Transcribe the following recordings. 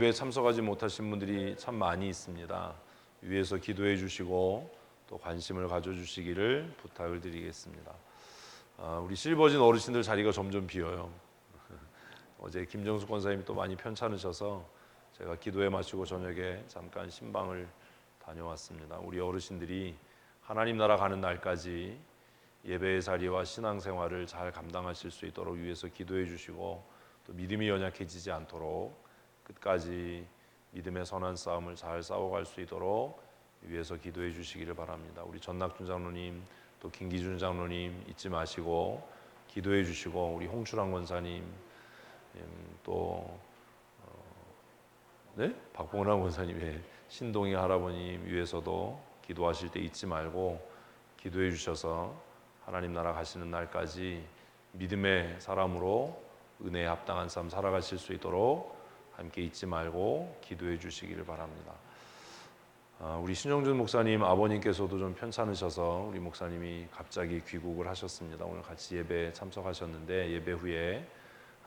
예배에 참석하지 못하신 분들이 참 많이 있습니다. 위에서 기도해 주시고 또 관심을 가져주시기를 부탁을 드리겠습니다. 우리 실버진 어르신들 자리가 점점 비어요. 어제 김정숙 권사님이 또 많이 편찮으셔서 제가 기도회 마치고 저녁에 잠깐 신방을 다녀왔습니다. 우리 어르신들이 하나님 나라 가는 날까지 예배의 자리와 신앙생활을 잘 감당하실 수 있도록 위에서 기도해 주시고 또 믿음이 연약해지지 않도록 끝까지 믿음의 선한 싸움을 잘 싸워갈 수 있도록 위에서 기도해 주시기를 바랍니다. 우리 전낙준 장로님 또 김기준 장로님 잊지 마시고 기도해 주시고 우리 홍추랑 권사님 또 박봉남 권사님의 신동희 할아버님 위에서도 기도하실 때 잊지 말고 기도해 주셔서 하나님 나라 가시는 날까지 믿음의 사람으로 은혜에 합당한 삶 살아가실 수 있도록 함께 잊지 말고 기도해 주시기를 바랍니다. 우리 신영준 목사님 아버님께서도 좀 편찮으셔서 우리 목사님이 갑자기 귀국을 하셨습니다. 오늘 같이 예배에 참석하셨는데 예배 후에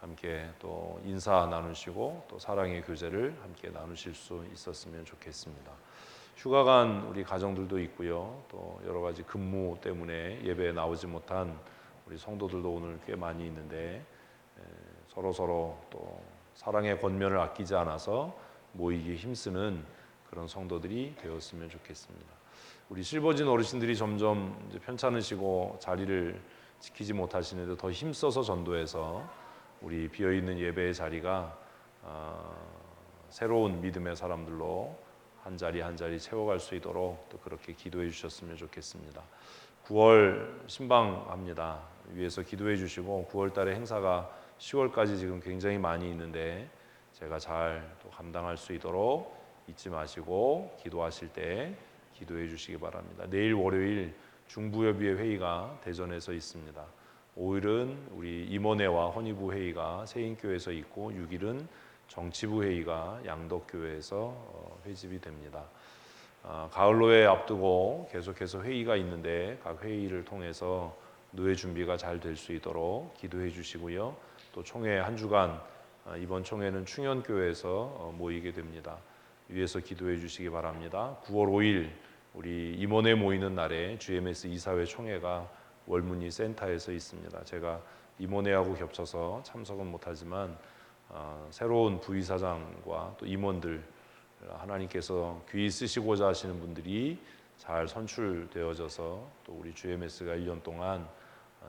함께 또 인사 나누시고 또 사랑의 교제를 함께 나누실 수 있었으면 좋겠습니다. 휴가 간 우리 가정들도 있고요. 또 여러 가지 근무 때문에 예배에 나오지 못한 우리 성도들도 오늘 꽤 많이 있는데 서로 또 사랑의 권면을 아끼지 않아서 모이기에 힘쓰는 그런 성도들이 되었으면 좋겠습니다. 우리 실버진 어르신들이 점점 이제 편찮으시고 자리를 지키지 못하시는데 더 힘써서 전도해서 우리 비어있는 예배의 자리가 새로운 믿음의 사람들로 한 자리 한 자리 채워갈 수 있도록 또 그렇게 기도해 주셨으면 좋겠습니다. 9월 신방합니다. 위에서 기도해 주시고 9월 달에 행사가 10월까지 지금 굉장히 많이 있는데 제가 잘 또 감당할 수 있도록 잊지 마시고 기도하실 때 기도해 주시기 바랍니다. 내일 월요일 중부협의회 회의가 대전에서 있습니다. 5일은 우리 임원회와 헌의부 회의가 세인교회에서 있고 6일은 정치부 회의가 양덕교회에서 회집이 됩니다. 가을로에 앞두고 계속해서 회의가 있는데 각 회의를 통해서 노예 준비가 잘 될 수 있도록 기도해 주시고요. 또 총회 한 주간 이번 총회는 충현교회에서 모이게 됩니다. 위에서 기도해 주시기 바랍니다. 9월 5일 우리 임원회 모이는 날에 GMS 이사회 총회가 월문이 센터에서 있습니다. 제가 임원회하고 겹쳐서 참석은 못하지만 새로운 부이사장과 또 임원들 하나님께서 귀히 쓰시고자 하시는 분들이 잘 선출되어져서 또 우리 GMS가 1년 동안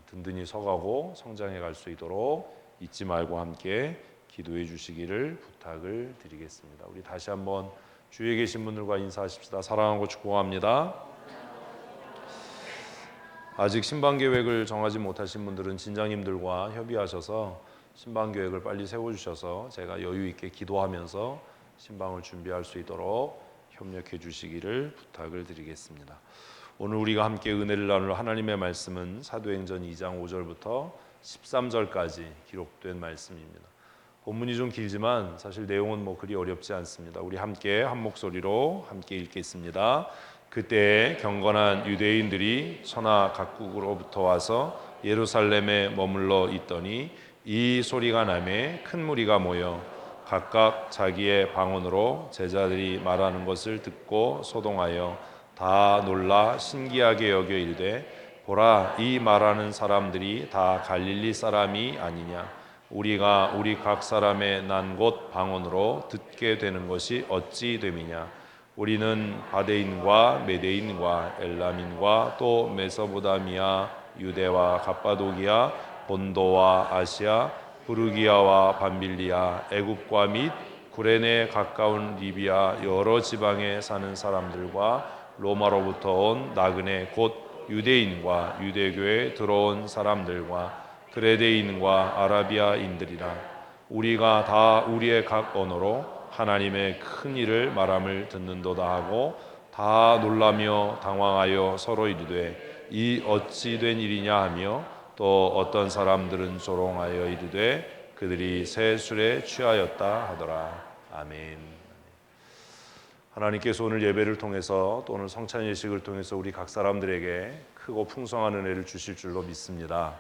든든히 서가고 성장해 갈 수 있도록 잊지 말고 함께 기도해 주시기를 부탁을 드리겠습니다. 우리 다시 한번 주위에 계신 분들과 인사하십시다. 사랑하고 축복합니다. 아직 신방 계획을 정하지 못하신 분들은 진장님들과 협의하셔서 신방 계획을 빨리 세워주셔서 제가 여유 있게 기도하면서 신방을 준비할 수 있도록 협력해 주시기를 부탁을 드리겠습니다. 오늘 우리가 함께 은혜를 나눌 하나님의 말씀은 사도행전 2장 5절부터 13절까지 기록된 말씀입니다. 본문이 좀 길지만 사실 내용은 그리 어렵지 않습니다. 우리 함께 한 목소리로 함께 읽겠습니다. 그때 경건한 유대인들이 천하 각국으로부터 와서 예루살렘에 머물러 있더니 이 소리가 나매 큰 무리가 모여 각각 자기의 방언으로 제자들이 말하는 것을 듣고 소동하여 다 놀라 신기하게 여겨 이르되 보라 이 말하는 사람들이 다 갈릴리 사람이 아니냐 우리가 우리 각 사람의 난 곳 방언으로 듣게 되는 것이 어찌 됨이냐 우리는 바데인과 메데인과 엘람인과 또 메소포타미아 유대와 갑바도기아 본도와 아시아 부르기아와 밤빌리아 애굽과 및 구레네 가까운 리비아 여러 지방에 사는 사람들과 로마로부터 온 나그네 곧 유대인과 유대교에 들어온 사람들과 그레데인과 아라비아인들이라 우리가 다 우리의 각 언어로 하나님의 큰 일을 말함을 듣는도다 하고 다 놀라며 당황하여 서로 이르되 이 어찌 된 일이냐 하며 또 어떤 사람들은 조롱하여 이르되 그들이 새 술에 취하였다 하더라. 아멘. 하나님께서 오늘 예배를 통해서 또 오늘 성찬 예식을 통해서 우리 각 사람들에게 크고 풍성한 은혜를 주실 줄로 믿습니다.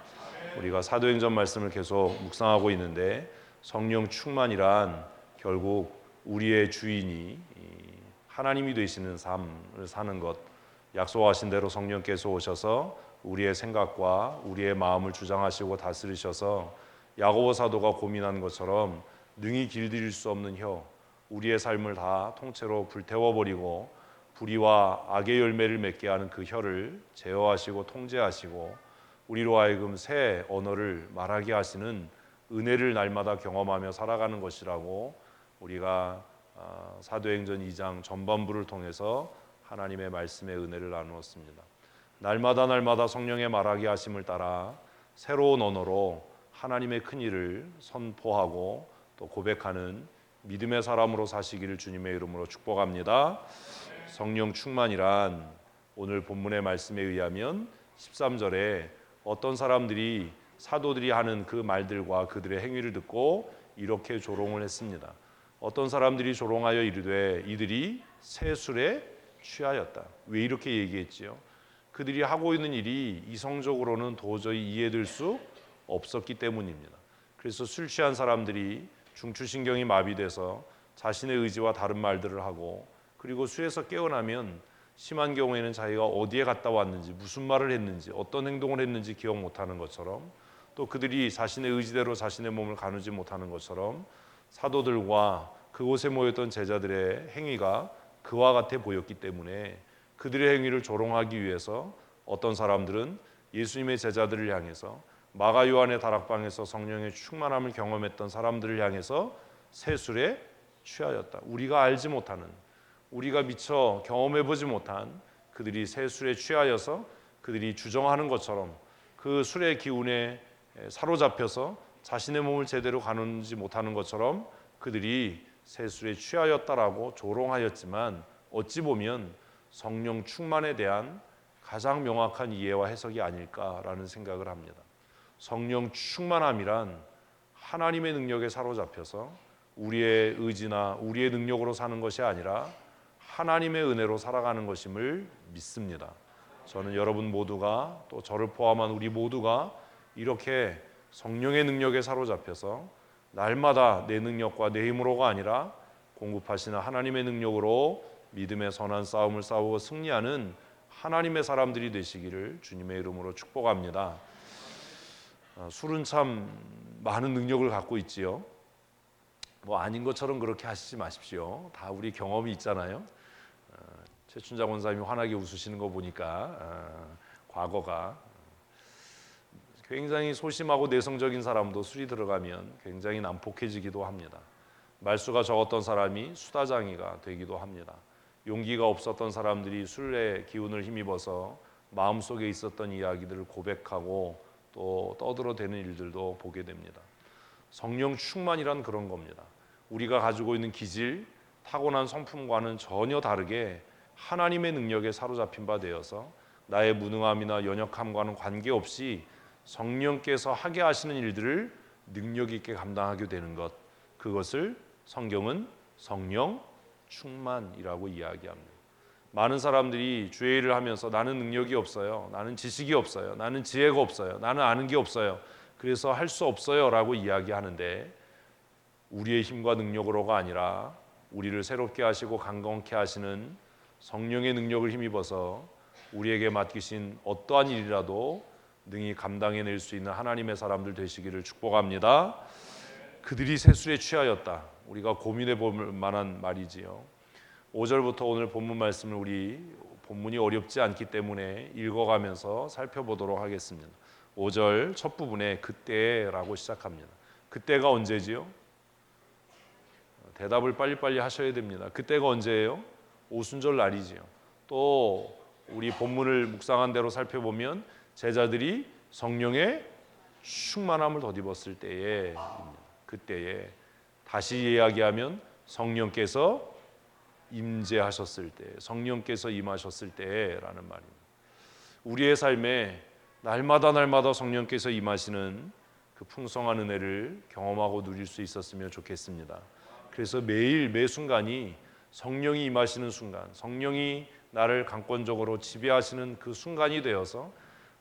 우리가 사도행전 말씀을 계속 묵상하고 있는데 성령 충만이란 결국 우리의 주인이 하나님이 되시는 삶을 사는 것, 약속하신 대로 성령께서 오셔서 우리의 생각과 우리의 마음을 주장하시고 다스리셔서 야고보 사도가 고민한 것처럼 능히 길들일 수 없는 혀, 우리의 삶을 다 통째로 불태워버리고 불의와 악의 열매를 맺게 하는 그 혀를 제어하시고 통제하시고 우리로 하여금 새 언어를 말하게 하시는 은혜를 날마다 경험하며 살아가는 것이라고 우리가 사도행전 2장 전반부를 통해서 하나님의 말씀의 은혜를 나누었습니다. 날마다 성령의 말하게 하심을 따라 새로운 언어로 하나님의 큰 일을 선포하고 또 고백하는 믿음의 사람으로 사시기를 주님의 이름으로 축복합니다. 성령 충만이란 오늘 본문의 말씀에 의하면 13절에 어떤 사람들이 사도들이 하는 그 말들과 그들의 행위를 듣고 이렇게 조롱을 했습니다. 어떤 사람들이 조롱하여 이르되 이들이 새 술에 취하였다. 왜 이렇게 얘기했지요? 그들이 하고 있는 일이 이성적으로는 도저히 이해될 수 없었기 때문입니다. 그래서 술 취한 사람들이 중추신경이 마비돼서 자신의 의지와 다른 말들을 하고 그리고 술에서 깨어나면 심한 경우에는 자기가 어디에 갔다 왔는지 무슨 말을 했는지 어떤 행동을 했는지 기억 못하는 것처럼 또 그들이 자신의 의지대로 자신의 몸을 가누지 못하는 것처럼 사도들과 그곳에 모였던 제자들의 행위가 그와 같아 보였기 때문에 그들의 행위를 조롱하기 위해서 어떤 사람들은 예수님의 제자들을 향해서 마가 요한의 다락방에서 성령의 충만함을 경험했던 사람들을 향해서 새 술에 취하였다. 우리가 알지 못하는, 우리가 미처 경험해보지 못한 그들이 새 술에 취하여서 그들이 주정하는 것처럼 그 술의 기운에 사로잡혀서 자신의 몸을 제대로 가누지 못하는 것처럼 그들이 새 술에 취하였다라고 조롱하였지만 어찌 보면 성령 충만에 대한 가장 명확한 이해와 해석이 아닐까라는 생각을 합니다. 성령 충만함이란 하나님의 능력에 사로잡혀서 우리의 의지나 우리의 능력으로 사는 것이 아니라 하나님의 은혜로 살아가는 것임을 믿습니다. 저는 여러분 모두가 또 저를 포함한 우리 모두가 이렇게 성령의 능력에 사로잡혀서 날마다 내 능력과 내 힘으로가 아니라 공급하시는 하나님의 능력으로 믿음의 선한 싸움을 싸우고 승리하는 하나님의 사람들이 되시기를 주님의 이름으로 축복합니다. 술은 참 많은 능력을 갖고 있지요. 뭐 아닌 것처럼 그렇게 하시지 마십시오. 다 우리 경험이 있잖아요. 최춘자 권사님이 환하게 웃으시는 거 보니까 과거가 굉장히 소심하고 내성적인 사람도 술이 들어가면 굉장히 난폭해지기도 합니다. 말수가 적었던 사람이 수다장이가 되기도 합니다. 용기가 없었던 사람들이 술의 기운을 힘입어서 마음속에 있었던 이야기들을 고백하고 또 떠들어대는 일들도 보게 됩니다. 성령 충만이란 그런 겁니다. 우리가 가지고 있는 기질, 타고난 성품과는 전혀 다르게 하나님의 능력에 사로잡힌 바 되어서 나의 무능함이나 연약함과는 관계없이 성령께서 하게 하시는 일들을 능력 있게 감당하게 되는 것, 그것을 성경은 성령 충만이라고 이야기합니다. 많은 사람들이 주의 일을 하면서 나는 능력이 없어요, 나는 지식이 없어요, 나는 지혜가 없어요, 나는 아는 게 없어요, 그래서 할 수 없어요 라고 이야기하는데 우리의 힘과 능력으로가 아니라 우리를 새롭게 하시고 강건케 하시는 성령의 능력을 힘입어서 우리에게 맡기신 어떠한 일이라도 능히 감당해낼 수 있는 하나님의 사람들 되시기를 축복합니다. 그들이 새 술에 취하였다. 우리가 고민해 볼 만한 말이지요. 5절부터 오늘 본문 말씀을 우리 본문이 어렵지 않기 때문에 읽어가면서 살펴보도록 하겠습니다. 5절 첫 부분에 그때라고 시작합니다. 그때가 언제지요? 대답을 빨리빨리 하셔야 됩니다. 그때가 언제예요? 오순절 날이지요. 또 우리 본문을 묵상한 대로 살펴보면 제자들이 성령의 충만함을 덧입었을 때에, 그때에, 다시 이야기하면 성령께서 임재하셨을 때, 성령께서 임하셨을 때라는 말입니다. 우리의 삶에 날마다 성령께서 임하시는 그 풍성한 은혜를 경험하고 누릴 수 있었으면 좋겠습니다. 그래서 매일 매 순간이 성령이 임하시는 순간, 성령이 나를 강권적으로 지배하시는 그 순간이 되어서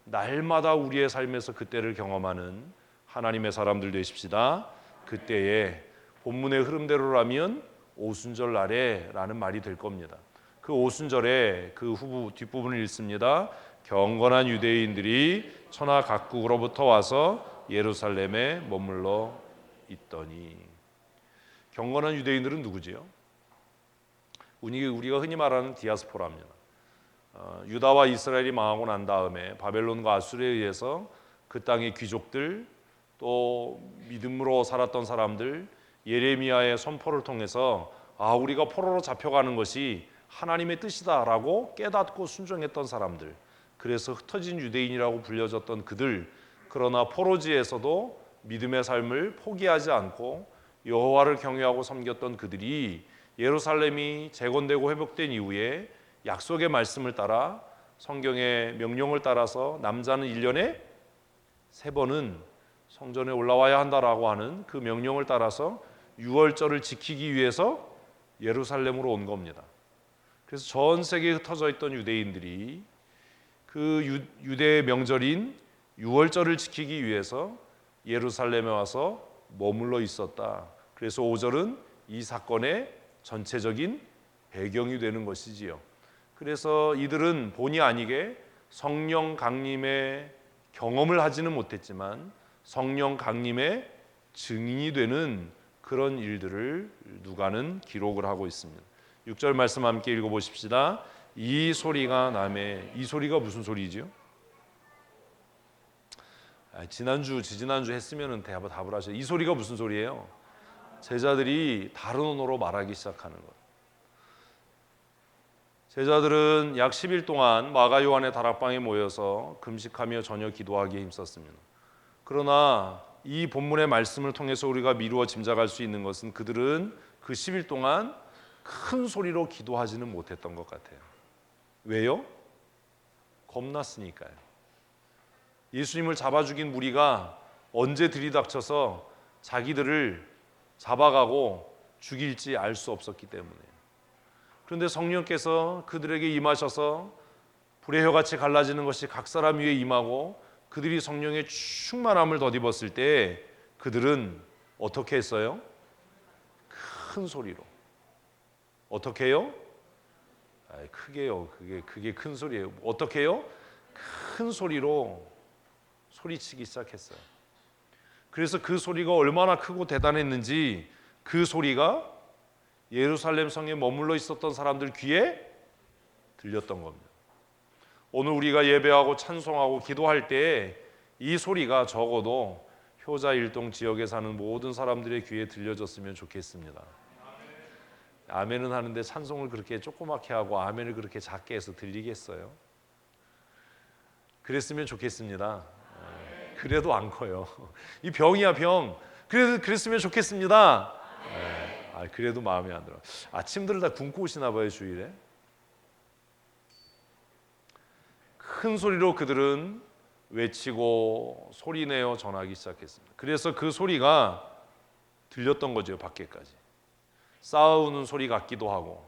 날마다 우리의 삶에서 그때를 경험하는 하나님의 사람들 되십시다. 그때에 본문의 흐름대로라면 오순절 날에라는 말이 될 겁니다. 그 오순절에 그 뒷부분을 읽습니다. 경건한 유대인들이 천하 각국으로부터 와서 예루살렘에 머물러 있더니. 경건한 유대인들은 누구지요? 우리가 흔히 말하는 디아스포라입니다. 유다와 이스라엘이 망하고 난 다음에 바벨론과 아수르에 의해서 그 땅의 귀족들, 또 믿음으로 살았던 사람들, 예레미야의 선포를 통해서 우리가 포로로 잡혀가는 것이 하나님의 뜻이다라고 깨닫고 순종했던 사람들, 그래서 흩어진 유대인이라고 불려졌던 그들, 그러나 포로지에서도 믿음의 삶을 포기하지 않고 여호와를 경외하고 섬겼던 그들이 예루살렘이 재건되고 회복된 이후에 약속의 말씀을 따라 성경의 명령을 따라서 남자는 1년에 3번은 성전에 올라와야 한다라고 하는 그 명령을 따라서 유월절을 지키기 위해서 예루살렘으로 온 겁니다. 그래서 전 세계에 흩어져 있던 유대인들이 그 유대의 명절인 유월절을 지키기 위해서 예루살렘에 와서 머물러 있었다. 그래서 5절은 이 사건의 전체적인 배경이 되는 것이지요. 그래서 이들은 본의 아니게 성령 강림의 경험을 하지는 못했지만 성령 강림의 증인이 되는 그런 일들을 누가는 기록을 하고 있습니다. 6절 말씀 함께 읽어보십시다. 이 소리가 무슨 소리지요? 지지난주 했으면 답을 하셔요. 이 소리가 무슨 소리예요? 제자들이 다른 언어로 말하기 시작하는 것. 제자들은 약 10일 동안 마가 요한의 다락방에 모여서 금식하며 저녁 기도하기에 힘썼습니다. 그러나 이 본문의 말씀을 통해서 우리가 미루어 짐작할 수 있는 것은 그들은 그 10일 동안 큰 소리로 기도하지는 못했던 것 같아요. 왜요? 겁났으니까요. 예수님을 잡아 죽인 무리가 언제 들이닥쳐서 자기들을 잡아가고 죽일지 알 수 없었기 때문에. 그런데 성령께서 그들에게 임하셔서 불의 혀같이 갈라지는 것이 각 사람 위에 임하고 그들이 성령의 충만함을 덧입었을 때 그들은 어떻게 했어요? 큰 소리로. 어떻게 해요? 크게요. 그게 큰 소리예요. 어떻게 해요? 큰 소리로 소리치기 시작했어요. 그래서 그 소리가 얼마나 크고 대단했는지 그 소리가 예루살렘 성에 머물러 있었던 사람들 귀에 들렸던 겁니다. 오늘 우리가 예배하고 찬송하고 기도할 때 이 소리가 적어도 효자 일동 지역에 사는 모든 사람들의 귀에 들려졌으면 좋겠습니다. 아멘은 하는데 찬송을 그렇게 조그맣게 하고 아멘을 그렇게 작게 해서 들리겠어요? 그랬으면 좋겠습니다. 그래도 안 커요. 이 병이야 병. 그랬으면 좋겠습니다. 그래도 마음에 안 들어. 아침들 다 굶고 오시나 봐요 주일에. 큰 소리로 그들은 외치고 소리내어 전하기 시작했습니다. 그래서 그 소리가 들렸던 거죠 밖에까지. 싸우는 소리 같기도 하고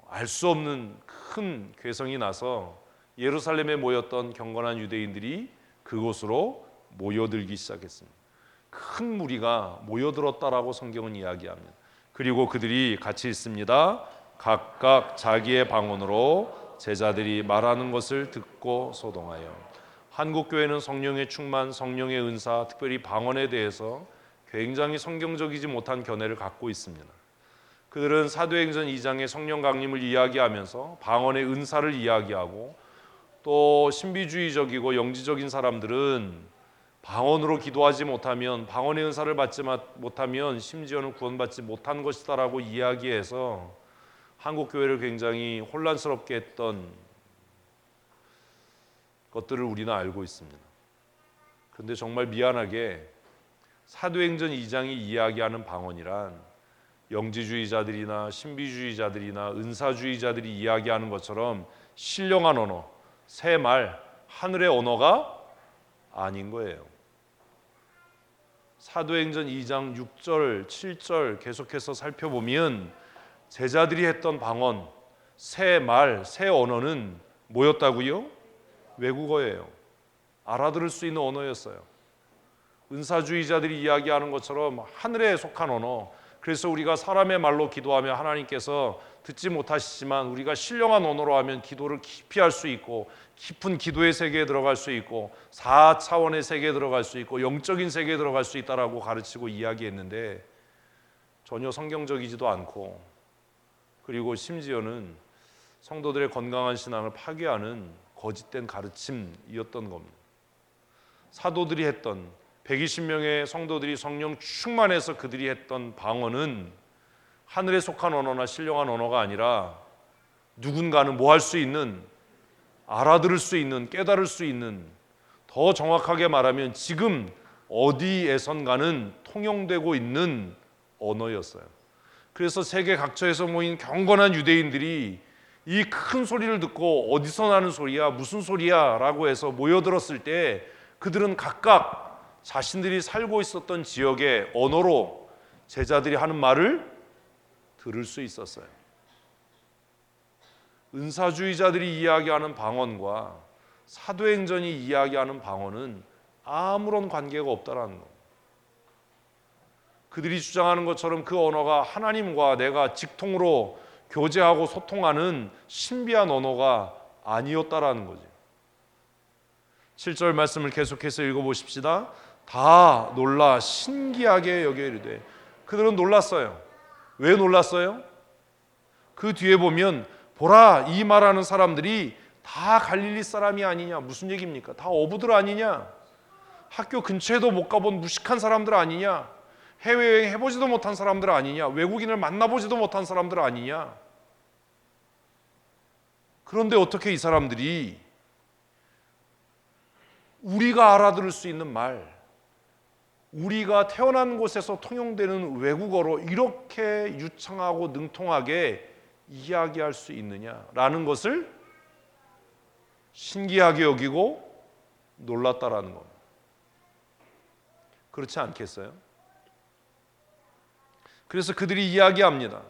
알 수 없는 큰 괴성이 나서 예루살렘에 모였던 경건한 유대인들이 그곳으로 모여들기 시작했습니다. 큰 무리가 모여들었다라고 성경은 이야기합니다. 그리고 그들이 같이 있습니다. 각각 자기의 방언으로 제자들이 말하는 것을 듣고 소동하여. 한국교회는 성령의 충만, 성령의 은사, 특별히 방언에 대해서 굉장히 성경적이지 못한 견해를 갖고 있습니다. 그들은 사도행전 2장의 성령 강림을 이야기하면서 방언의 은사를 이야기하고 또 신비주의적이고 영지적인 사람들은 방언으로 기도하지 못하면 방언의 은사를 받지 못하면 심지어는 구원받지 못한 것이다라고 이야기해서 한국 교회를 굉장히 혼란스럽게 했던 것들을 우리는 알고 있습니다. 그런데 정말 미안하게 사도행전 2장이 이야기하는 방언이란 영지주의자들이나 신비주의자들이나 은사주의자들이 이야기하는 것처럼 신령한 언어, 새말, 하늘의 언어가 아닌 거예요. 사도행전 2장 6절, 7절 계속해서 살펴보면 제자들이 했던 방언, 새 말, 새 언어는 뭐였다고요? 외국어예요. 알아들을 수 있는 언어였어요. 은사주의자들이 이야기하는 것처럼 하늘에 속한 언어, 그래서 우리가 사람의 말로 기도하면 하나님께서 듣지 못하시지만 우리가 신령한 언어로 하면 기도를 깊이 할 수 있고 깊은 기도의 세계에 들어갈 수 있고 4차원의 세계에 들어갈 수 있고 영적인 세계에 들어갈 수 있다라고 가르치고 이야기했는데 전혀 성경적이지도 않고, 그리고 심지어는 성도들의 건강한 신앙을 파괴하는 거짓된 가르침이었던 겁니다. 사도들이 했던 120명의 성도들이 성령 충만해서 그들이 했던 방언은 하늘에 속한 언어나 신령한 언어가 아니라 누군가는 뭐 할 수 있는, 알아들을 수 있는, 깨달을 수 있는, 더 정확하게 말하면 지금 어디에선가는 통용되고 있는 언어였어요. 그래서 세계 각처에서 모인 경건한 유대인들이 이 큰 소리를 듣고 어디서 나는 소리야, 무슨 소리야 라고 해서 모여들었을 때 그들은 각각 자신들이 살고 있었던 지역의 언어로 제자들이 하는 말을 들을 수 있었어요. 은사주의자들이 이야기하는 방언과 사도행전이 이야기하는 방언은 아무런 관계가 없다라는 겁니다. 그들이 주장하는 것처럼 그 언어가 하나님과 내가 직통으로 교제하고 소통하는 신비한 언어가 아니었다라는 거죠. 7절 말씀을 계속해서 읽어보십시다. 다 놀라 신기하게 여겨 이르되. 그들은 놀랐어요. 왜 놀랐어요? 그 뒤에 보면 보라, 이 말하는 사람들이 다 갈릴리 사람이 아니냐. 무슨 얘기입니까? 다 어부들 아니냐. 학교 근처에도 못 가본 무식한 사람들 아니냐. 해외여행 해보지도 못한 사람들 아니냐. 외국인을 만나보지도 못한 사람들 아니냐. 그런데 어떻게 이 사람들이 우리가 알아들을 수 있는 말, 우리가 태어난 곳에서 통용되는 외국어로 이렇게 유창하고 능통하게 이야기할 수 있느냐라는 것을 신기하게 여기고 놀랐다라는 겁니다. 그렇지 않겠어요? 그래서 그들이 이야기합니다.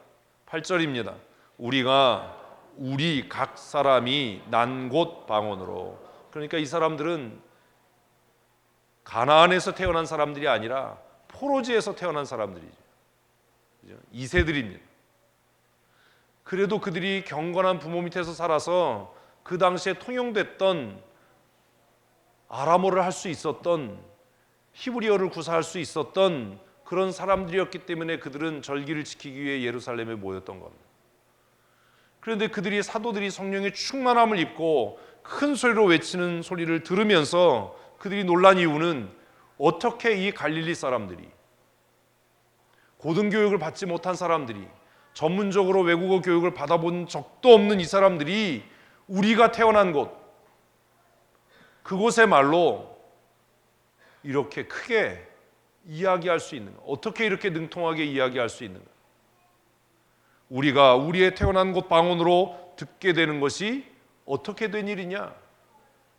8절입니다. 우리 각 사람이 난 곳 방언으로. 그러니까 이 사람들은 가나안에서 태어난 사람들이 아니라 포로지에서 태어난 사람들이죠. 이세들입니다. 그래도 그들이 경건한 부모 밑에서 살아서 그 당시에 통용됐던 아람어를 할 수 있었던, 히브리어를 구사할 수 있었던 그런 사람들이었기 때문에 그들은 절기를 지키기 위해 예루살렘에 모였던 겁니다. 그런데 그들이, 사도들이 성령의 충만함을 입고 큰 소리로 외치는 소리를 들으면서 그들이 놀란 이유는 어떻게 이 갈릴리 사람들이, 고등교육을 받지 못한 사람들이, 전문적으로 외국어 교육을 받아본 적도 없는 이 사람들이 우리가 태어난 곳, 그곳의 말로 이렇게 크게 이야기할 수 있는가? 어떻게 이렇게 능통하게 이야기할 수 있는가? 우리가 우리의 태어난 곳 방언으로 듣게 되는 것이 어떻게 된 일이냐?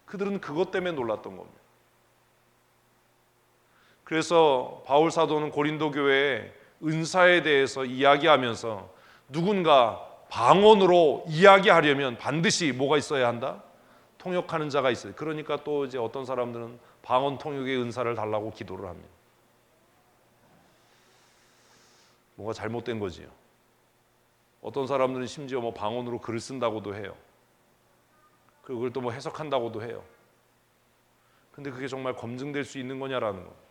그들은 그것 때문에 놀랐던 겁니다. 그래서 바울 사도는 고린도 교회에 은사에 대해서 이야기하면서 누군가 방언으로 이야기하려면 반드시 뭐가 있어야 한다? 통역하는 자가 있어요. 그러니까 또 이제 어떤 사람들은 방언 통역의 은사를 달라고 기도를 합니다. 뭔가 잘못된 거지요. 어떤 사람들은 심지어 뭐 방언으로 글을 쓴다고도 해요. 그걸 또 뭐 해석한다고도 해요. 근데 그게 정말 검증될 수 있는 거냐라는 거.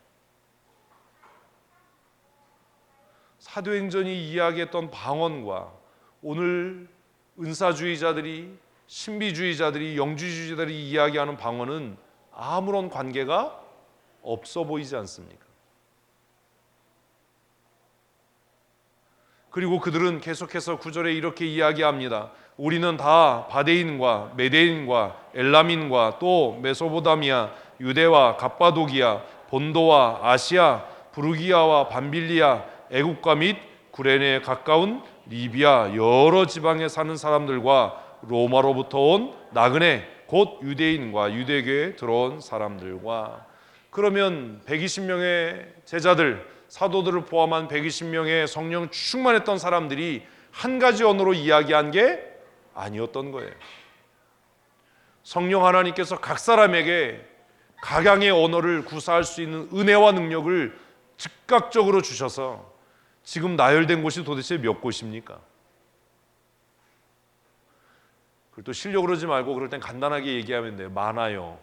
사도행전이 이야기했던 방언과 오늘 은사주의자들이, 신비주의자들이, 영주주의자들이 이야기하는 방언은 아무런 관계가 없어 보이지 않습니까? 그리고 그들은 계속해서 9절에 이렇게 이야기합니다. 우리는 다 바데인과 메데인과 엘람인과 또 메소포타미아, 유대와 갑바도기아, 본도와 아시아, 부르기아와 밤빌리아, 애국과 및 구레네에 가까운 리비아 여러 지방에 사는 사람들과 로마로부터 온 나그네 곧 유대인과 유대교에 들어온 사람들과. 그러면 120명의 제자들, 사도들을 포함한 120명의 성령 충만했던 사람들이 한 가지 언어로 이야기한 게 아니었던 거예요. 성령 하나님께서 각 사람에게 각양의 언어를 구사할 수 있는 은혜와 능력을 즉각적으로 주셔서 지금 나열된 곳이 도대체 몇 곳입니까? 그리고 또 쉬려고 그러지 말고 그럴 땐 간단하게 얘기하면 돼요. 많아요.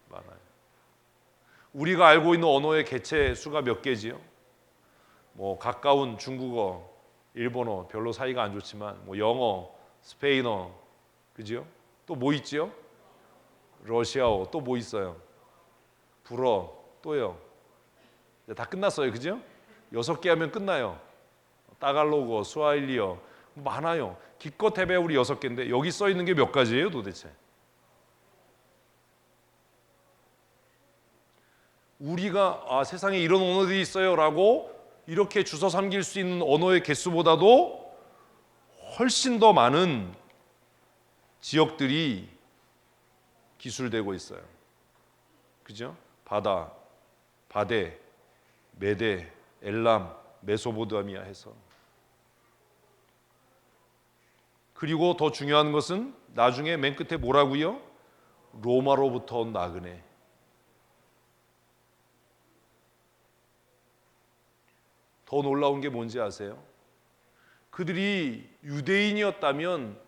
많아요. 우리가 알고 있는 언어의 개체 수가 몇 개지요? 뭐 가까운 중국어, 일본어 별로 사이가 안 좋지만 뭐 영어, 스페인어, 그죠? 또 뭐 있지요? 러시아어, 또 뭐 있어요? 불어, 또요. 다 끝났어요, 그죠? 6개 하면 끝나요. 따갈로그어, 스와힐리어 많아요. 기껏 해봐야 우리 6개인데 여기 써 있는 게 몇 가지예요, 도대체? 우리가 세상에 이런 언어들이 있어요라고 이렇게 주워 삼길 수 있는 언어의 개수보다도 훨씬 더 많은 지역들이 기술되고 있어요. 그죠? 바다, 바데, 메데, 엘람, 메소포타미아 해서. 그리고 더 중요한 것은 나중에 맨 끝에 뭐라고요? 로마로부터 온 나그네. 더 놀라운 게 뭔지 아세요? 그들이 유대인이었다면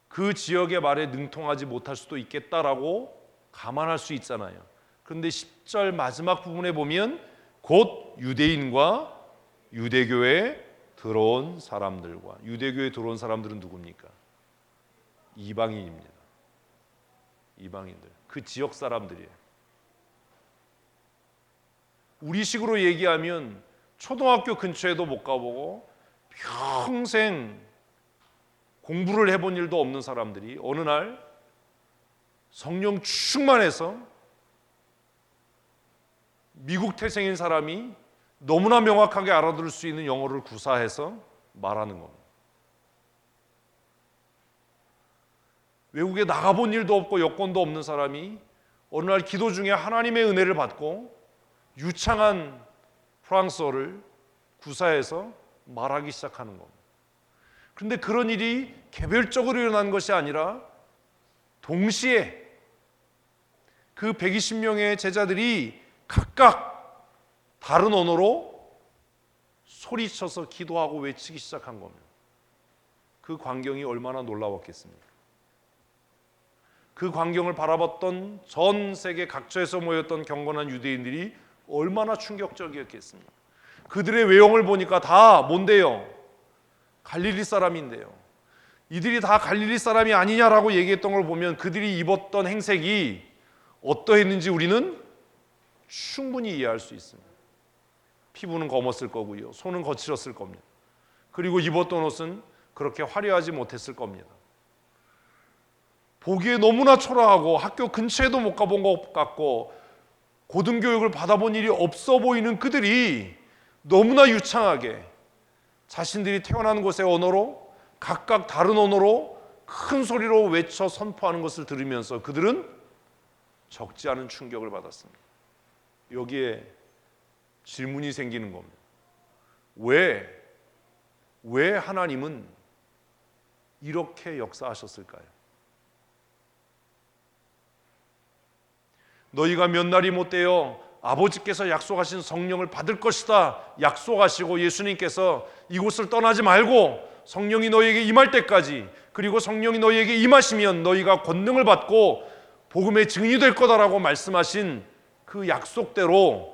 그 지역의 말에 능통하지 못할 수도 있겠다라고 감안할 수 있잖아요. 그런데 10절 마지막 부분에 보면 곧 유대인과 유대교에 들어온 사람들과, 유대교에 들어온 사람들은 누굽니까? 이방인입니다. 이방인들, 그 지역 사람들이에요. 우리식으로 얘기하면 초등학교 근처에도 못 가보고 평생 공부를 해본 일도 없는 사람들이 어느 날 성령 충만해서 미국 태생인 사람이 너무나 명확하게 알아들을 수 있는 영어를 구사해서 말하는 겁니다. 외국에 나가본 일도 없고 여권도 없는 사람이 어느 날 기도 중에 하나님의 은혜를 받고 유창한 프랑스어를 구사해서 말하기 시작하는 겁니다. 그런데 그런 일이 개별적으로 일어난 것이 아니라 동시에 그 120명의 제자들이 각각 다른 언어로 소리쳐서 기도하고 외치기 시작한 겁니다. 그 광경이 얼마나 놀라웠겠습니까? 그 광경을 바라봤던 전 세계 각처에서 모였던 경건한 유대인들이 얼마나 충격적이었겠습니까? 그들의 외형을 보니까 다 뭔데요? 갈릴리 사람인데요. 이들이 다 갈릴리 사람이 아니냐라고 얘기했던 걸 보면 그들이 입었던 행색이 어떠했는지 우리는 충분히 이해할 수 있습니다. 피부는 검었을 거고요. 손은 거칠었을 겁니다. 그리고 입었던 옷은 그렇게 화려하지 못했을 겁니다. 보기에 너무나 초라하고 학교 근처에도 못 가본 것 같고 고등교육을 받아본 일이 없어 보이는 그들이 너무나 유창하게 자신들이 태어난 곳의 언어로 각각 다른 언어로 큰 소리로 외쳐 선포하는 것을 들으면서 그들은 적지 않은 충격을 받았습니다. 여기에 질문이 생기는 겁니다. 왜 하나님은 이렇게 역사하셨을까요? 너희가 몇 날이 못되어 아버지께서 약속하신 성령을 받을 것이다 약속하시고 예수님께서 이곳을 떠나지 말고 성령이 너희에게 임할 때까지, 그리고 성령이 너희에게 임하시면 너희가 권능을 받고 복음의 증인이 될 거다라고 말씀하신 그 약속대로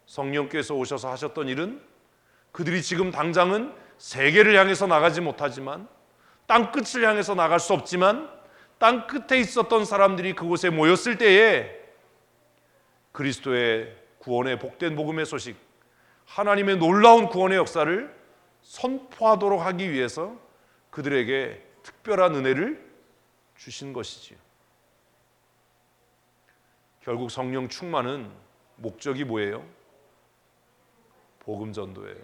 성령께서 오셔서 하셨던 일은 그들이 지금 당장은 세계를 향해서 나가지 못하지만, 땅끝을 향해서 나갈 수 없지만 땅 끝에 있었던 사람들이 그곳에 모였을 때에 그리스도의 구원의 복된 복음의 소식, 하나님의 놀라운 구원의 역사를 선포하도록 하기 위해서 그들에게 특별한 은혜를 주신 것이지요. 결국 성령 충만은 목적이 뭐예요? 복음 전도예요.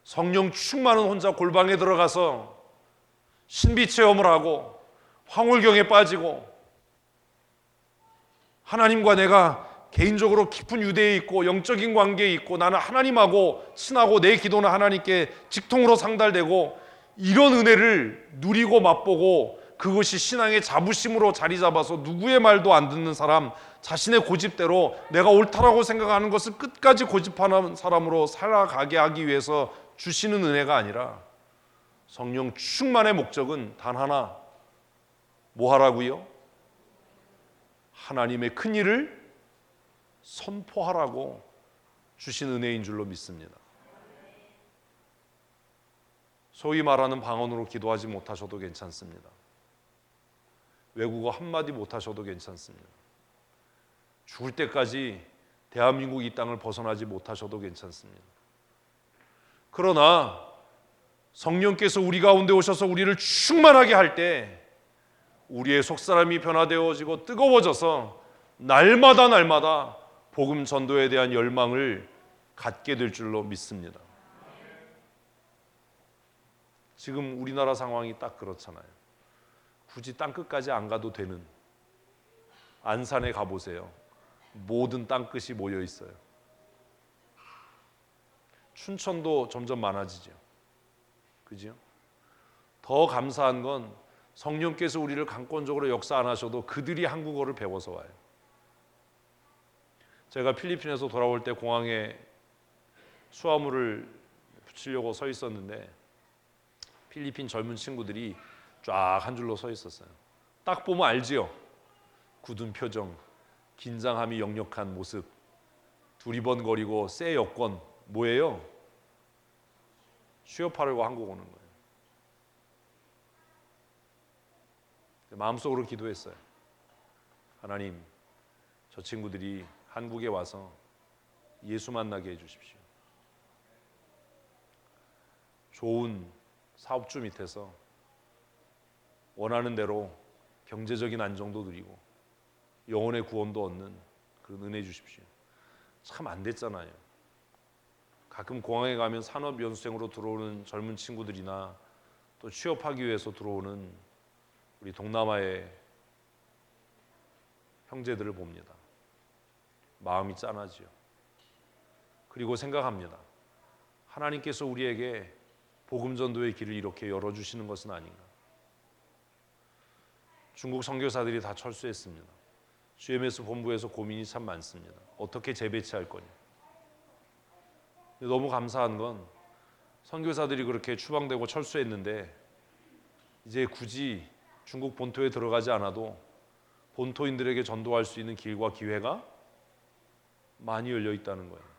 성령 충만은 혼자 골방에 들어가서 신비 체험을 하고 황홀경에 빠지고 하나님과 내가 개인적으로 깊은 유대에 있고 영적인 관계에 있고 나는 하나님하고 친하고 내 기도는 하나님께 직통으로 상달되고 이런 은혜를 누리고 맛보고 그것이 신앙의 자부심으로 자리 잡아서 누구의 말도 안 듣는 사람, 자신의 고집대로 내가 옳다라고 생각하는 것을 끝까지 고집하는 사람으로 살아가게 하기 위해서 주시는 은혜가 아니라 성령 충만의 목적은 단 하나, 뭐 하라고요? 하나님의 큰 일을 선포하라고 주신 은혜인 줄로 믿습니다. 소위 말하는 방언으로 기도하지 못하셔도 괜찮습니다. 외국어 한마디 못하셔도 괜찮습니다. 죽을 때까지 대한민국 이 땅을 벗어나지 못하셔도 괜찮습니다. 그러나 성령께서 우리 가운데 오셔서 우리를 충만하게 할 때 우리의 속사람이 변화되어지고 뜨거워져서 날마다 복음 전도에 대한 열망을 갖게 될 줄로 믿습니다. 지금 우리나라 상황이 딱 그렇잖아요. 굳이 땅끝까지 안 가도 되는, 안산에 가보세요. 모든 땅끝이 모여 있어요. 춘천도 점점 많아지죠. 그죠? 더 감사한 건 성령께서 우리를 강권적으로 역사 안 하셔도 그들이 한국어를 배워서 와요. 제가 필리핀에서 돌아올 때 공항에 수화물을 붙이려고 서 있었는데 필리핀 젊은 친구들이 쫙 한 줄로 서 있었어요. 딱 보면 알지요. 굳은 표정, 긴장함이 역력한 모습, 두리번거리고 새 여권, 뭐예요? 취업하려고 한국 오는 거예요. 마음속으로 기도했어요. 하나님, 저 친구들이 한국에 와서 예수 만나게 해주십시오. 좋은 사업주 밑에서 원하는 대로 경제적인 안정도 누리고 영혼의 구원도 얻는 그런 은혜 주십시오. 참 안 됐잖아요. 가끔 공항에 가면 산업연수생으로 들어오는 젊은 친구들이나 또 취업하기 위해서 들어오는 우리 동남아의 형제들을 봅니다. 마음이 짠하지요. 그리고 생각합니다. 하나님께서 우리에게 복음 전도의 길을 이렇게 열어주시는 것은 아닌가. 중국 선교사들이 다 철수했습니다. GMS 본부에서 고민이 참 많습니다. 어떻게 재배치할 거냐. 너무 감사한 건 선교사들이 그렇게 추방되고 철수했는데 이제 굳이 중국 본토에 들어가지 않아도 본토인들에게 전도할 수 있는 길과 기회가 많이 열려 있다는 거예요.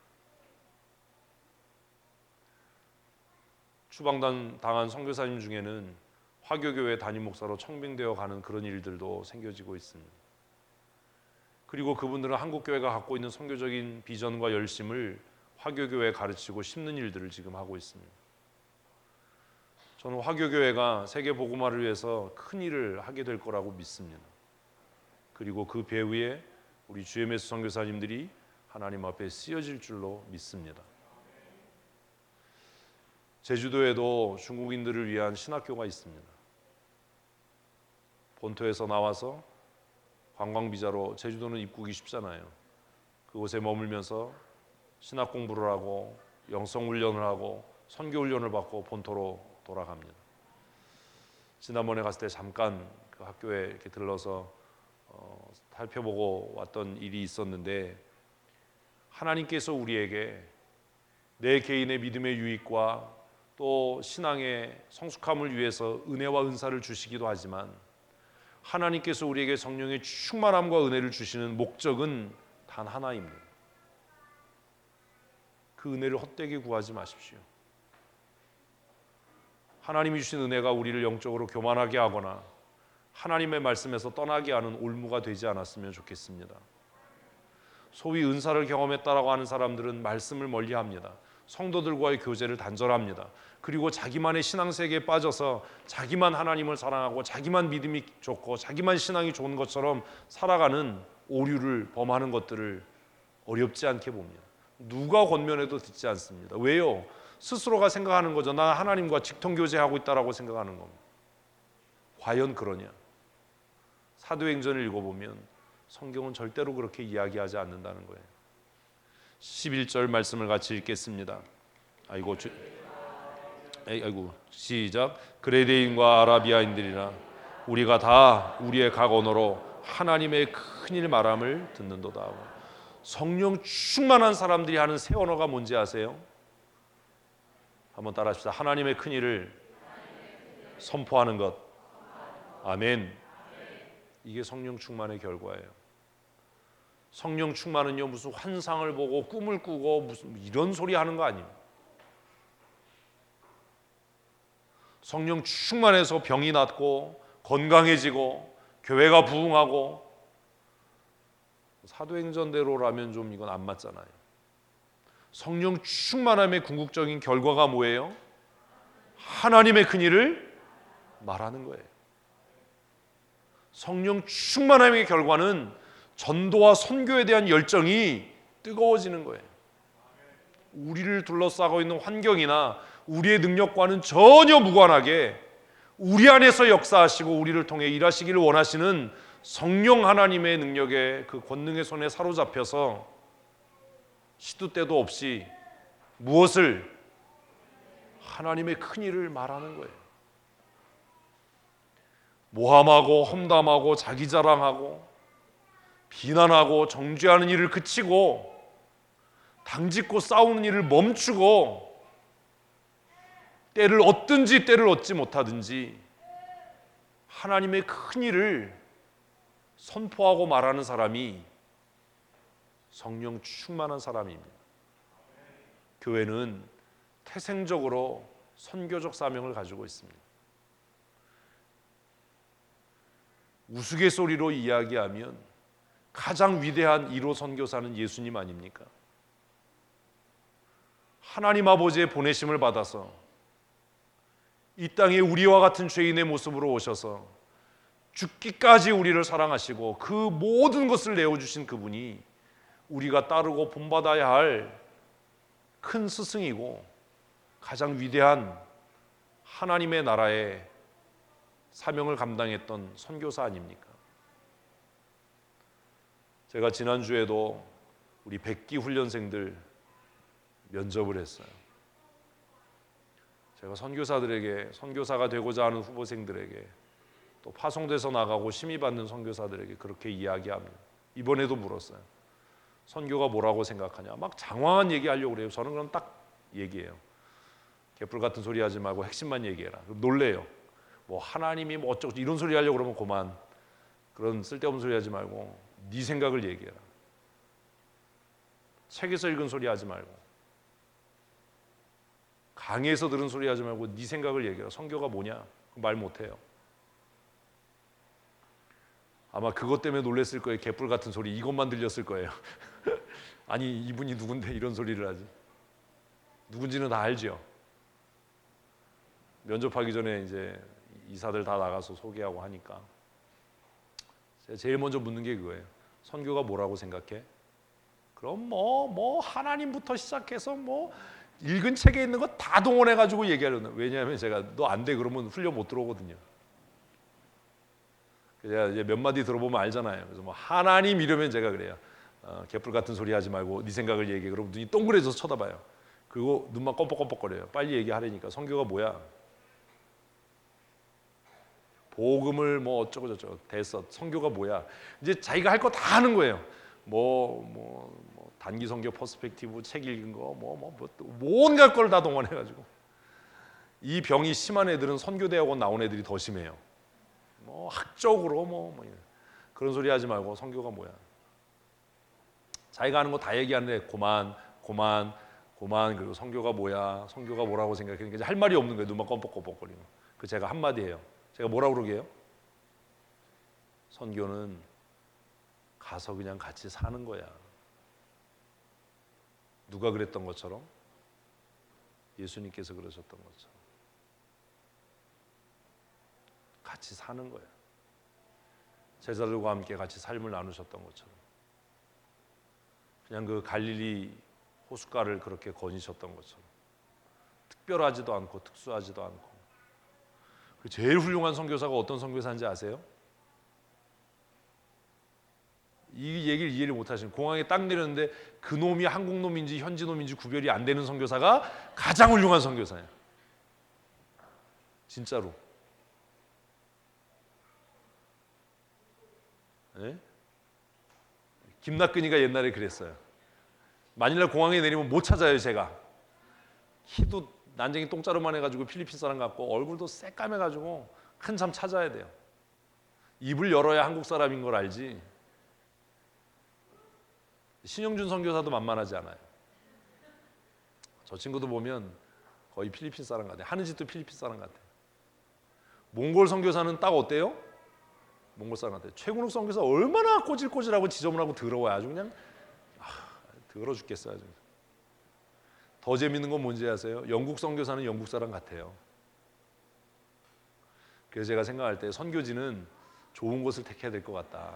추방당한 선교사님 중에는 화교교회 담임 목사로 청빙되어 가는 그런 일들도 생겨지고 있습니다. 그리고 그분들은 한국교회가 갖고 있는 선교적인 비전과 열심을 화교교회에 가르치고 심는 일들을 지금 하고 있습니다. 저는 화교교회가 세계 복음화를 위해서 큰 일을 하게 될 거라고 믿습니다. 그리고 그 배후에 우리 GMS 선교사님들이 하나님 앞에 쓰여질 줄로 믿습니다. 제주도에도 중국인들을 위한 신학교가 있습니다. 본토에서 나와서 관광비자로, 제주도는 입국이 쉽잖아요. 그곳에 머물면서 신학 공부를 하고 영성 훈련을 하고 선교 훈련을 받고 본토로 돌아갑니다. 지난번에 갔을 때 잠깐 그 학교에 이렇게 들러서 살펴보고 왔던 일이 있었는데, 하나님께서 우리에게 내 개인의 믿음의 유익과 또 신앙의 성숙함을 위해서 은혜와 은사를 주시기도 하지만 하나님께서 우리에게 성령의 충만함과 은혜를 주시는 목적은 단 하나입니다. 그 은혜를 헛되게 구하지 마십시오. 하나님이 주신 은혜가 우리를 영적으로 교만하게 하거나 하나님의 말씀에서 떠나게 하는 올무가 되지 않았으면 좋겠습니다. 소위 은사를 경험했다라고 하는 사람들은 말씀을 멀리합니다. 성도들과의 교제를 단절합니다. 그리고 자기만의 신앙세계에 빠져서 자기만 하나님을 사랑하고 자기만 믿음이 좋고 자기만 신앙이 좋은 것처럼 살아가는 오류를 범하는 것들을 어렵지 않게 봅니다. 누가 권면해도 듣지 않습니다. 왜요? 스스로가 생각하는 거죠. 나 하나님과 직통교제하고 있다라고 생각하는 겁니다. 과연 그러냐? 사도행전을 읽어보면 성경은 절대로 그렇게 이야기하지 않는다는 거예요. 11절 말씀을 같이 읽겠습니다. 시작. 그레데인과 아라비아인들이나 우리가 다 우리의 각 언어로 하나님의 큰일 말함을 듣는도다 하고, 성령 충만한 사람들이 하는 새 언어가 뭔지 아세요? 한번 따라합시다. 하나님의 큰일을 선포하는 것. 아멘. 이게 성령 충만의 결과예요. 성령 충만은요, 무슨 환상을 보고 꿈을 꾸고 무슨 이런 소리 하는 거 아니에요. 성령 충만해서 병이 낫고 건강해지고 교회가 부흥하고, 사도행전대로라면 좀 이건 안 맞잖아요. 성령 충만함의 궁극적인 결과가 뭐예요? 하나님의 큰일을 말하는 거예요. 성령 충만함의 결과는 전도와 선교에 대한 열정이 뜨거워지는 거예요. 우리를 둘러싸고 있는 환경이나 우리의 능력과는 전혀 무관하게 우리 안에서 역사하시고 우리를 통해 일하시기를 원하시는 성령 하나님의 능력에, 그 권능의 손에 사로잡혀서 시도 때도 없이 무엇을? 하나님의 큰일을 말하는 거예요. 모함하고 험담하고 자기 자랑하고 비난하고 정죄하는 일을 그치고 당짓고 싸우는 일을 멈추고, 때를 얻든지 때를 얻지 못하든지 하나님의 큰일을 선포하고 말하는 사람이 성령 충만한 사람입니다. 교회는 태생적으로 선교적 사명을 가지고 있습니다. 우스갯소리로 이야기하면 가장 위대한 1호 선교사는 예수님 아닙니까? 하나님 아버지의 보내심을 받아서 이 땅에 우리와 같은 죄인의 모습으로 오셔서 죽기까지 우리를 사랑하시고 그 모든 것을 내어주신 그분이 우리가 따르고 본받아야 할 큰 스승이고 가장 위대한 하나님의 나라의 사명을 감당했던 선교사 아닙니까? 제가 지난주에도 우리 100기 훈련생들 면접을 했어요. 제가 선교사들에게, 선교사가 되고자 하는 후보생들에게, 또 파송돼서 나가고 심의받는 선교사들에게 그렇게 이야기합니다. 이번에도 물었어요. 선교가 뭐라고 생각하냐? 막 장황한 얘기하려고 그래요. 저는 그럼 딱 얘기해요. 개뿔 같은 소리 하지 말고 핵심만 얘기해라. 그럼 놀래요. 뭐 하나님이 뭐 어쩌고 이런 소리 하려고 그러면 그만, 그런 쓸데없는 소리 하지 말고 네 생각을 얘기해라. 책에서 읽은 소리 하지 말고 강의에서 들은 소리 하지 말고 네 생각을 얘기해라. 선교가 뭐냐? 말 못해요. 아마 그것 때문에 놀랬을 거예요. 개뿔 같은 소리 이것만 들렸을 거예요. 아니 이분이 누군데 이런 소리를 하지? 누군지는 다 알죠. 면접하기 전에 이제 이사들 다 나가서 소개하고 하니까 제가 제일 먼저 묻는 게 그거예요. 선교가 뭐라고 생각해? 그럼 뭐 하나님부터 시작해서 뭐 읽은 책에 있는 거 다 동원해가지고 얘기하려는. 왜냐하면 제가 너 안 돼 그러면 훈련 못 들어오거든요. 제가 이제 몇 마디 들어보면 알잖아요. 그래서 뭐 하나님 이러면 제가 그래요. 개뿔 같은 소리 하지 말고 네 생각을 얘기해. 그러면 눈이 동그래져서 쳐다봐요. 그리고 눈만 껌뻑껌뻑거려요. 빨리 얘기하라니까. 선교가 뭐야? 복음을 뭐 어쩌고 저쩌고 됐어. 선교가 뭐야? 이제 자기가 할 거 다 하는 거예요. 뭐 단기 선교 퍼스펙티브 책 읽은 거 뭐 온갖 걸 다 동원해가지고. 이 병이 심한 애들은 선교대학원 나온 애들이 더 심해요. 뭐 학적으로 뭐 그런 소리 하지 말고 선교가 뭐야? 자기가 하는 거 다 얘기하는데 고만 그리고 선교가 뭐야? 선교가 뭐라고 생각하니까 이제 할 말이 없는 거예요. 눈만 껌뻑껌뻑거리고. 그 제가 한마디 해요. 제가 뭐라고 그러게요? 선교는 가서 그냥 같이 사는 거야. 누가 그랬던 것처럼? 예수님께서 그러셨던 것처럼. 같이 사는 거야. 제자들과 함께 같이 삶을 나누셨던 것처럼. 그냥 그 갈릴리 호숫가를 그렇게 거니셨던 것처럼. 특별하지도 않고 특수하지도 않고. 제일 훌륭한 선교사가 어떤 선교사인지 아세요? 이 얘기를 이해를 못하시는, 공항에 딱 내렸는데 그 놈이 한국 놈인지 현지 놈인지 구별이 안 되는 선교사가 가장 훌륭한 선교사예요. 진짜로. 예? 김낙근이가 옛날에 그랬어요. 마닐라 공항에 내리면 못 찾아요. 제가 키도 난쟁이 똥자루만 해가지고 필리핀 사람 같고 얼굴도 새까매가지고 한참 찾아야 돼요. 입을 열어야 한국 사람인 걸 알지. 신영준 선교사도 만만하지 않아요. 저 친구도 보면 거의 필리핀 사람 같아요. 하는 짓도 필리핀 사람 같아요. 몽골 선교사는 딱 어때요? 몽골 사람 같아요. 최근욱 선교사 얼마나 꼬질꼬질하고 지저분하고 더러워요. 아주 그냥 더러워 죽겠어요. 아주. 더 재밌는 건 뭔지 아세요? 영국 선교사는 영국 사람 같아요. 그래서 제가 생각할 때 선교지는 좋은 곳을 택해야 될 것 같다.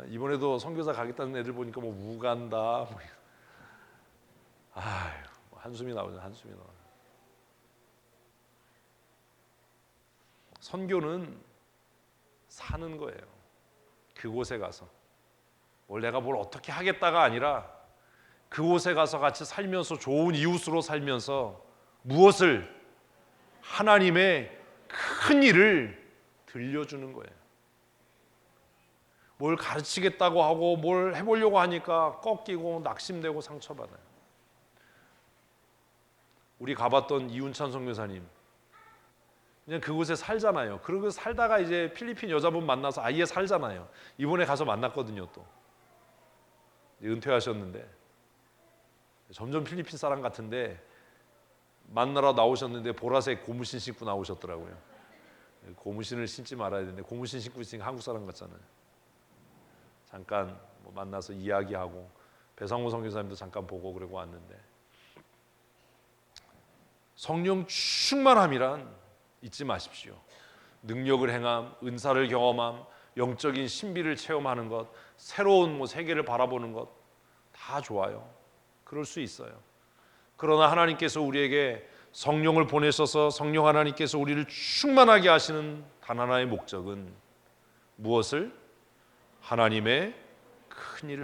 이번에도 선교사 가겠다는 애들 보니까 뭐 우간다, 뭐 한숨이 나오죠. 한숨이 나와. 선교는 사는 거예요. 그곳에 가서 내가 뭘 어떻게 하겠다가 아니라 그곳에 가서 같이 살면서 좋은 이웃으로 살면서 무엇을 하나님의 큰 일을 들려주는 거예요. 뭘 가르치겠다고 하고 뭘 해보려고 하니까 꺾이고 낙심되고 상처받아요. 우리 가봤던 이윤찬 선교사님 그냥 그곳에 살잖아요. 그리고 살다가 이제 필리핀 여자분 만나서 아예 살잖아요. 이번에 가서 만났거든요. 또 은퇴하셨는데 점점 필리핀 사람 같은데 만나러 나오셨는데 보라색 고무신 신고 나오셨더라고요. 고무신을 신지 말아야 되는데 고무신 신고 있으니까 한국 사람 같잖아요. 잠깐 만나서 이야기하고 배상호 선교사님도 잠깐 보고 그러고 왔는데 성령 충만함이란 잊지 마십시오. 능력을 행함, 은사를 경험함, 영적인 신비를 체험하는 것, 새로운 세계를 바라보는 것 다 좋아요. 그럴 수 있어요. 그러나 하나님께서 우리에게 성령을 보내셔서 성령 하나님께서 우리를 충만하게 하시는 단 하나의 목적은 무엇을? 하나님의 큰 일을